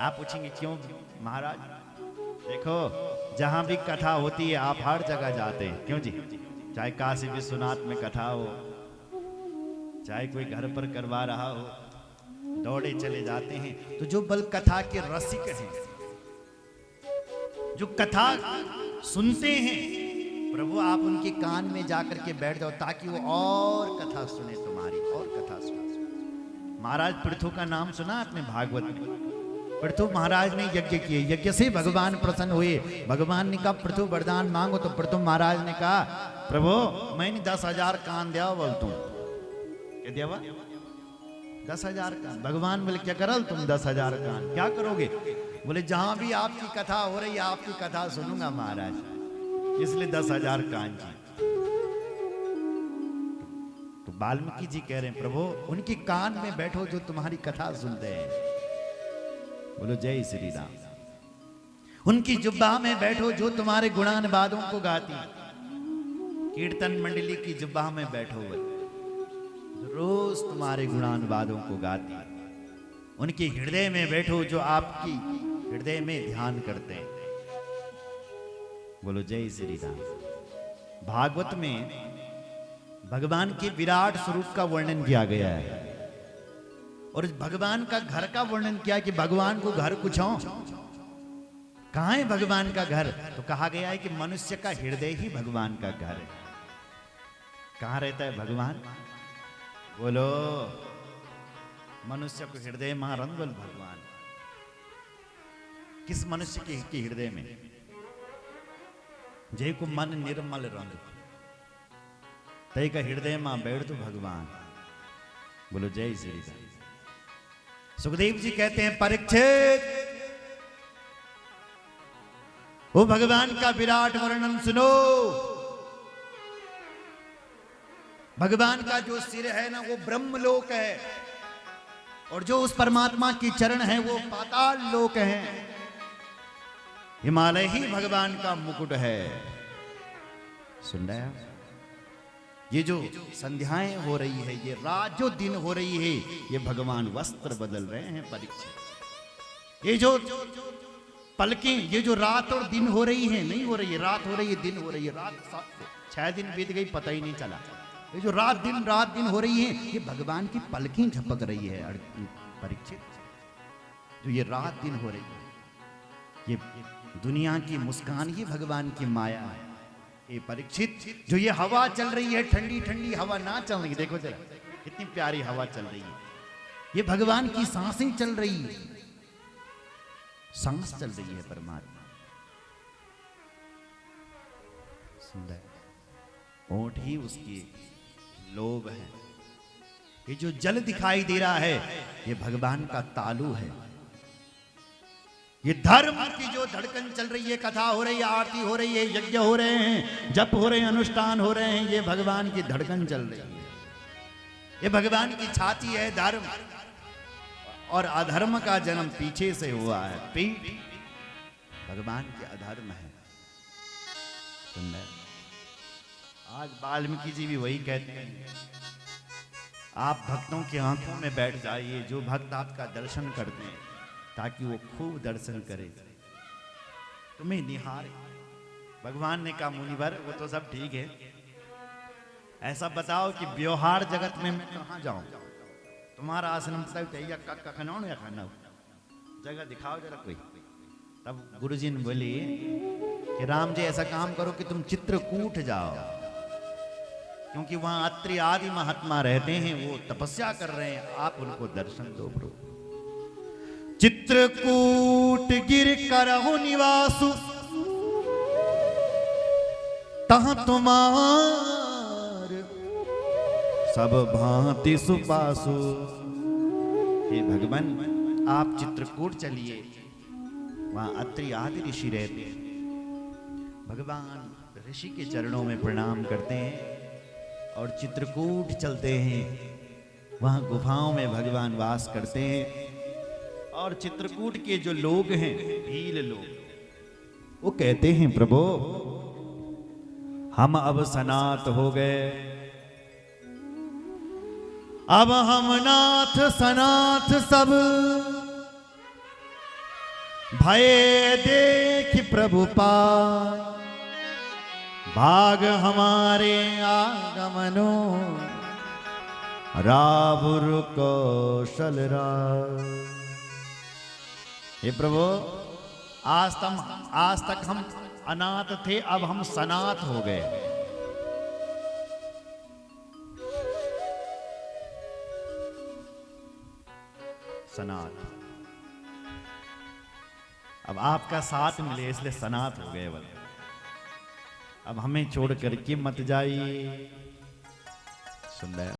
आप पूछेंगे क्यों महाराज? देखो जहां भी कथा होती है आप हर जगह जाते हैं, क्यों जी? चाहे काशी विश्वनाथ में कथा हो, चाहे कोई घर पर करवा रहा हो, दौड़े चले जाते हैं। तो जो बल कथा के रसिक हैं, जो कथा सुनते हैं, प्रभु आप उनके कान में जाकर के बैठ जाओ ताकि वो और कथा सुने, तुम्हारी और कथा सुने। महाराज पृथु का नाम सुना आपने भागवत में? पृथु महाराज ने यज्ञ किए, यज्ञ से भगवान प्रसन्न हुए। भगवान ने कहा पृथु वरदान मांगो, तो पृथु महाराज ने कहा प्रभु मैंने 10,000 कान दिया बोल तुम क्या दिया? 10,000 कान। भगवान बोले क्या करो तुम 10,000 कान क्या करोगे? बोले जहां भी आपकी कथा हो रही है आपकी कथा सुनूंगा महाराज, इसलिए 10,000 कान जी। तो वाल्मीकि जी कह रहे हैं प्रभु उनके कान में बैठो जो तुम्हारी कथा सुनते हैं। बोलो जय श्री राम। उनकी जुब्बा में बैठो जो तुम्हारे गुणानुवादों को गाती। कीर्तन मंडली की जुब्बा में बैठो रोज तुम्हारे गुणानुवादों को गाती। उनके हृदय में बैठो जो आपकी हृदय में ध्यान करते हैं। बोलो जय श्री राम। भागवत में भगवान के विराट स्वरूप का वर्णन किया गया है और भगवान का घर का वर्णन किया कि भगवान को घर कुछ हो। कहां है भगवान का घर? तो कहा गया है कि मनुष्य का हृदय ही भगवान का घर है। कहां रहता है भगवान? बोलो मनुष्य को हृदय में रंगल भगवान। किस मनुष्य के हृदय में? जय को मन निर्मल रंग तय का हृदय में बैठ तो भगवान। बोलो जय श्री राम। सुखदेव जी कहते हैं परीक्षित वो भगवान का विराट वर्णन सुनो। भगवान का जो सिर है ना वो ब्रह्मलोक है और जो उस परमात्मा की चरण है वो पाताल लोक है। हिमालय ही भगवान का मुकुट है। सुन रहे हैं? ये जो संध्याएं हो रही है, ये रात जो दिन हो रही है, ये भगवान वस्त्र बदल रहे हैं परीक्षित। ये जो पलकें, ये जो रात और दिन हो रही है, नहीं हो रही है रात हो रही है दिन हो रही है, रात 6 दिन बीत गई पता ही नहीं चला। ये जो रात दिन हो रही है, ये भगवान की पलकें झपक रही है परीक्षित। जो ये रात दिन हो रही है, ये दुनिया की मुस्कान ही भगवान की माया है। ये परीक्षित जो ये हवा चल रही है, ठंडी ठंडी हवा ना चल रही, देखो जरा कितनी प्यारी हवा चल रही है। ये भगवान की सांसें चल रही है, सांस चल रही है परमात्मा। सुंदर ओंठ ही उसकी लोभ है। ये जो जल दिखाई दे रहा है ये भगवान का तालु है। ये धर्म की जो धड़कन चल रही है, कथा हो रही है, आरती हो रही है, यज्ञ हो रहे हैं, जप हो रहे हैं, अनुष्ठान हो रहे हैं, ये भगवान की धड़कन चल रही है। ये भगवान की छाती है धर्म, और अधर्म का जन्म पीछे से हुआ है। पीठ भगवान के अधर्म है। सुंदर आज वाल्मीकि जी भी वही कहते हैं, आप भक्तों की आंखों में बैठ जाइए। जो भक्त आपका दर्शन करते हैं ताकि वो खूब दर्शन करे, तुम्हें निहारे। भगवान ने कहा मुनिवर वो तो सब ठीक है, ऐसा बताओ कि व्यवहार जगत में मैं कहां जाऊं? तुम्हारा आश्रम खाना जगह दिखाओ जरा कोई। तब गुरुजी ने बोले कि राम जी ऐसा काम करो कि तुम चित्रकूट जाओ, क्योंकि वहां अत्रि आदि महात्मा रहते हैं, वो तपस्या कर रहे हैं, आप उनको दर्शन दो ब्रो। चित्रकूट गिर करहु निवासु तहाँ तुम्हार सब भांति सुपासु। हे भगवान आप चित्रकूट चलिए, वहां अत्रि आदि ऋषि रहते हैं। भगवान ऋषि के चरणों में प्रणाम करते हैं और चित्रकूट चलते हैं। वहां गुफाओं में भगवान वास करते हैं। और चित्रकूट के जो लोग हैं, भील लोग, वो कहते हैं प्रभु हम अब सनात हो गए, अब हम नाथ सनाथ सब भय देख प्रभु पाय, भाग हमारे आगमनो, रावुर कौशल राय। हे प्रभु, आज तक हम अनाथ थे, अब हम सनाथ हो गए। सनाथ, अब आपका साथ मिले इसलिए सनाथ हो गए बोले। अब हमें छोड़ करके मत जाइए। सुन रहे हो?